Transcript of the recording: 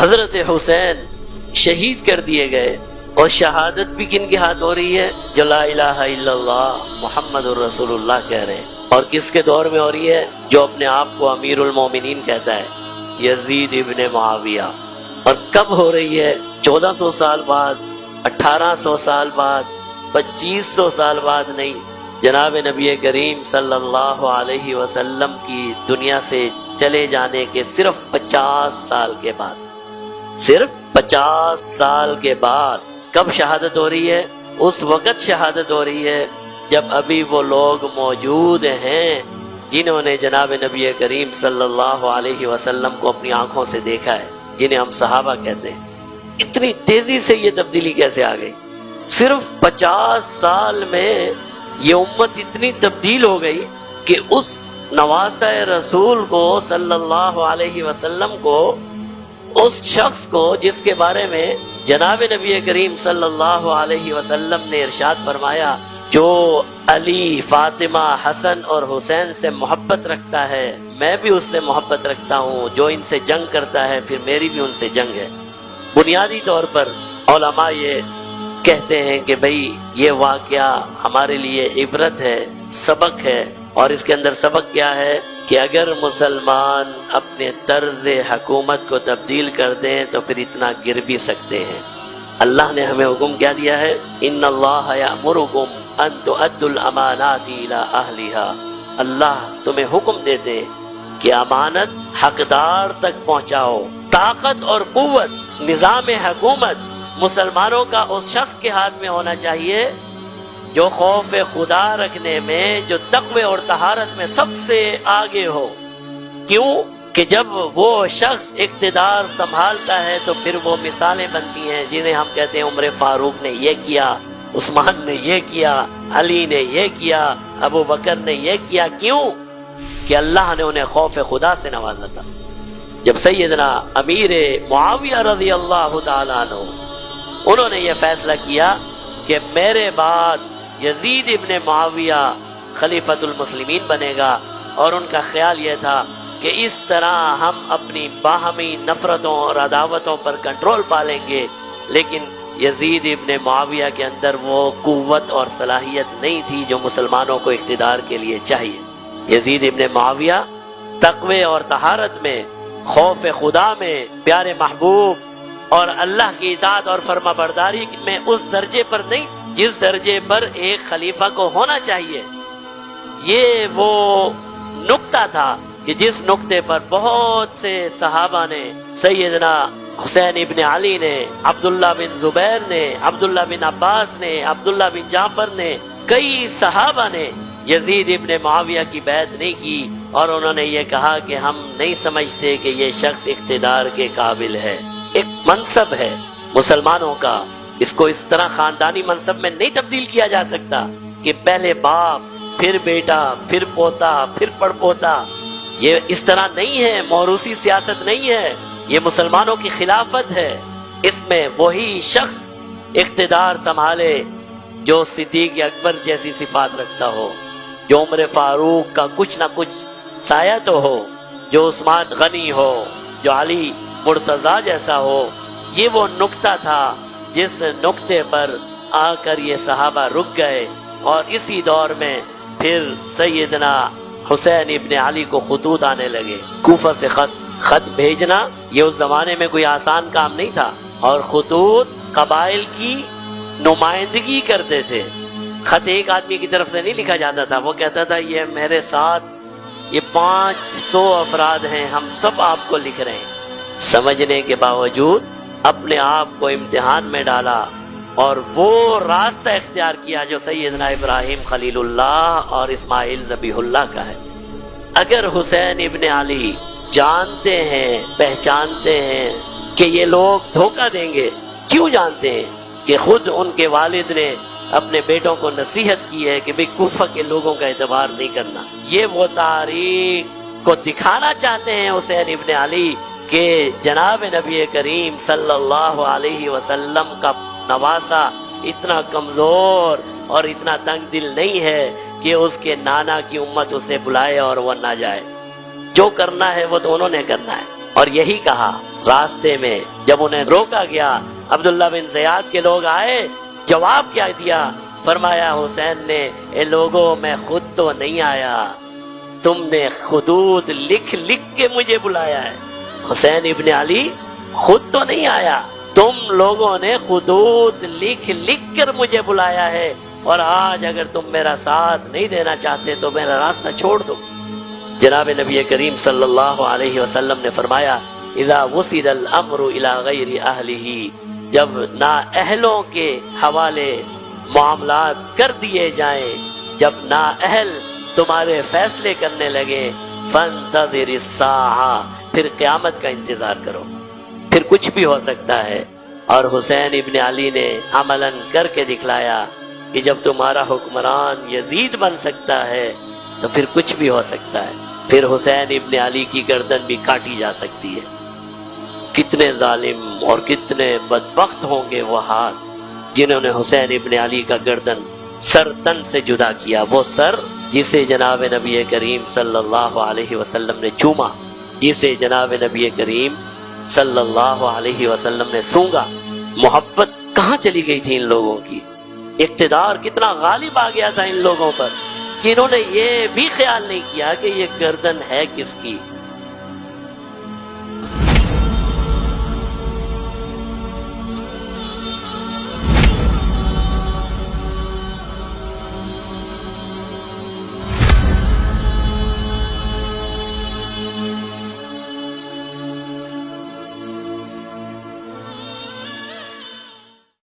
حضرت حسین شہید کر دیے گئے، اور شہادت بھی کن کے ہاتھ ہو رہی ہے؟ جو لا الہ الا اللہ محمد الرسول اللہ کہہ رہے ہیں۔ اور کس کے دور میں ہو رہی ہے؟ جو اپنے آپ کو امیر المومنین کہتا ہے، یزید ابن معاویہ۔ اور کب ہو رہی ہے؟ 1400 سال بعد، 1800 سال بعد، 2500 سال بعد نہیں، جناب نبی کریم صلی اللہ علیہ وسلم کی دنیا سے چلے جانے کے صرف 50 سال کے بعد، صرف 50 سال کے بعد کب شہادت ہو رہی ہے؟ اس وقت شہادت ہو رہی ہے جب ابھی وہ لوگ موجود ہیں جنہوں نے جناب نبی کریم صلی اللہ علیہ وسلم کو اپنی آنکھوں سے دیکھا ہے، جنہیں ہم صحابہ کہتے ہیں۔ اتنی تیزی سے یہ تبدیلی کیسے آ گئی؟ صرف 50 سال میں یہ امت اتنی تبدیل ہو گئی کہ اس نواسہ رسول کو صلی اللہ علیہ وسلم کو، اس شخص کو جس کے بارے میں جناب نبی کریم صلی اللہ علیہ وسلم نے ارشاد فرمایا، جو علی، فاطمہ، حسن اور حسین سے محبت رکھتا ہے میں بھی اس سے محبت رکھتا ہوں، جو ان سے جنگ کرتا ہے پھر میری بھی ان سے جنگ ہے۔ بنیادی طور پر علماء یہ کہتے ہیں کہ بھئی یہ واقعہ ہمارے لیے عبرت ہے، سبق ہے، اور اس کے اندر سبق کیا ہے کہ اگر مسلمان اپنے طرز حکومت کو تبدیل کر دیں تو پھر اتنا گر بھی سکتے ہیں۔ اللہ نے ہمیں حکم کیا دیا ہے، ان اللہ یأمرکم ان تؤدوا الامانات الی اہلھا، اللہ تمہیں حکم دیتے کہ امانت حقدار تک پہنچاؤ۔ طاقت اور قوت، نظام حکومت مسلمانوں کا اس شخص کے ہاتھ میں ہونا چاہیے جو خوف خدا رکھنے میں، جو تقوی اور طہارت میں سب سے آگے ہو۔ کیوں کہ جب وہ شخص اقتدار سنبھالتا ہے تو پھر وہ مثالیں بنتی ہیں جنہیں ہم کہتے ہیں عمر فاروق نے یہ کیا، عثمان نے یہ کیا، علی نے یہ کیا، ابو بکر نے یہ کیا۔ کیوں کہ اللہ نے انہیں خوف خدا سے نوازا تھا۔ جب سیدنا امیر معاویہ رضی اللہ تعالیٰ عنہ انہوں نے یہ فیصلہ کیا کہ میرے بعد یزید ابن معاویہ خلیفۃ المسلمین بنے گا، اور ان کا خیال یہ تھا کہ اس طرح ہم اپنی باہمی نفرتوں اور عداوتوں پر کنٹرول پالیں گے، لیکن یزید ابن معاویہ کے اندر وہ قوت اور صلاحیت نہیں تھی جو مسلمانوں کو اقتدار کے لیے چاہیے۔ یزید ابن معاویہ تقوی اور طہارت میں، خوف خدا میں، پیارے محبوب اور اللہ کی اطاعت اور فرما برداری میں اس درجے پر نہیں جس درجے پر ایک خلیفہ کو ہونا چاہیے۔ یہ وہ نقطہ تھا کہ جس نقطے پر بہت سے صحابہ نے، سیدنا حسین ابن علی نے، عبداللہ بن زبیر نے، عبداللہ بن عباس نے، عبداللہ بن جعفر نے، کئی صحابہ نے یزید ابن معاویہ کی بیعت نہیں کی، اور انہوں نے یہ کہا کہ ہم نہیں سمجھتے کہ یہ شخص اقتدار کے قابل ہے۔ ایک منصب ہے مسلمانوں کا، اس کو اس طرح خاندانی منصب میں نہیں تبدیل کیا جا سکتا کہ پہلے باپ، پھر بیٹا، پھر پوتا، پھر پڑ پوتا۔ یہ اس طرح نہیں ہے، موروثی سیاست نہیں ہے، یہ مسلمانوں کی خلافت ہے۔ اس میں وہی شخص اقتدار سنبھالے جو صدیق اکبر جیسی صفات رکھتا ہو، جو عمر فاروق کا کچھ نہ کچھ سایہ تو ہو، جو عثمان غنی ہو، جو علی مرتضیٰ جیسا ہو۔ یہ وہ نقطہ تھا جس نقطے پر آ کر یہ صحابہ رک گئے، اور اسی دور میں پھر سیدنا حسین ابن علی کو خطوط آنے لگے، کوفہ سے خط بھیجنا یہ اس زمانے میں کوئی آسان کام نہیں تھا، اور خطوط قبائل کی نمائندگی کرتے تھے۔ خط ایک آدمی کی طرف سے نہیں لکھا جاتا تھا، وہ کہتا تھا یہ میرے ساتھ یہ 500 افراد ہیں، ہم سب آپ کو لکھ رہے ہیں۔ سمجھنے کے باوجود اپنے آپ کو امتحان میں ڈالا اور وہ راستہ اختیار کیا جو سیدنا ابراہیم خلیل اللہ اور اسماعیل ذبیح اللہ کا ہے۔ اگر حسین ابن علی جانتے ہیں، پہچانتے ہیں کہ یہ لوگ دھوکہ دیں گے، کیوں جانتے ہیں کہ خود ان کے والد نے اپنے بیٹوں کو نصیحت کی ہے کہ بھئی کوفہ کے لوگوں کا اعتبار نہیں کرنا۔ یہ وہ تاریخ کو دکھانا چاہتے ہیں حسین ابن علی کہ جناب نبی کریم صلی اللہ علیہ وسلم کا نواسا اتنا کمزور اور اتنا تنگ دل نہیں ہے کہ اس کے نانا کی امت اسے بلائے اور وہ نہ جائے۔ جو کرنا ہے وہ تو انہوں نے کرنا ہے، اور یہی کہا راستے میں جب انہیں روکا گیا، عبداللہ بن زیاد کے لوگ آئے، جواب کیا دیا؟ فرمایا حسین نے، اے لوگوں میں خود تو نہیں آیا، تم نے خطوط لکھ لکھ کے مجھے بلایا ہے۔ حسین ابن علی خود تو نہیں آیا، تم لوگوں نے خطوط لکھ لکھ کر مجھے بلایا ہے، اور آج اگر تم میرا ساتھ نہیں دینا چاہتے تو میرا راستہ چھوڑ دو۔ جناب نبی کریم صلی اللہ علیہ وسلم نے فرمایا، اذا وصل الامر الى غیر اہلہ، جب نااہلوں کے حوالے معاملات کر دیے جائیں، جب نااہل تمہارے فیصلے کرنے لگے، فانتظر الساعہ، پھر قیامت کا انتظار کرو، پھر کچھ بھی ہو سکتا ہے۔ اور حسین ابن علی نے عملاً کر کے دکھلایا کہ جب تمہارا حکمران یزید بن سکتا ہے تو پھر کچھ بھی ہو سکتا ہے، پھر حسین ابن علی کی گردن بھی کاٹی جا سکتی ہے۔ کتنے ظالم اور کتنے بدبخت ہوں گے وہ ہاتھ جنہوں نے حسین ابن علی کا گردن سر تن سے جدا کیا، وہ سر جسے جناب نبی کریم صلی اللہ علیہ وسلم نے چوما، جسے جناب نبی کریم صلی اللہ علیہ وسلم نے سونگا۔ محبت کہاں چلی گئی تھی ان لوگوں کی؟ اقتدار کتنا غالب آ گیا تھا ان لوگوں پر کہ انہوں نے یہ بھی خیال نہیں کیا کہ یہ گردن ہے کس کی۔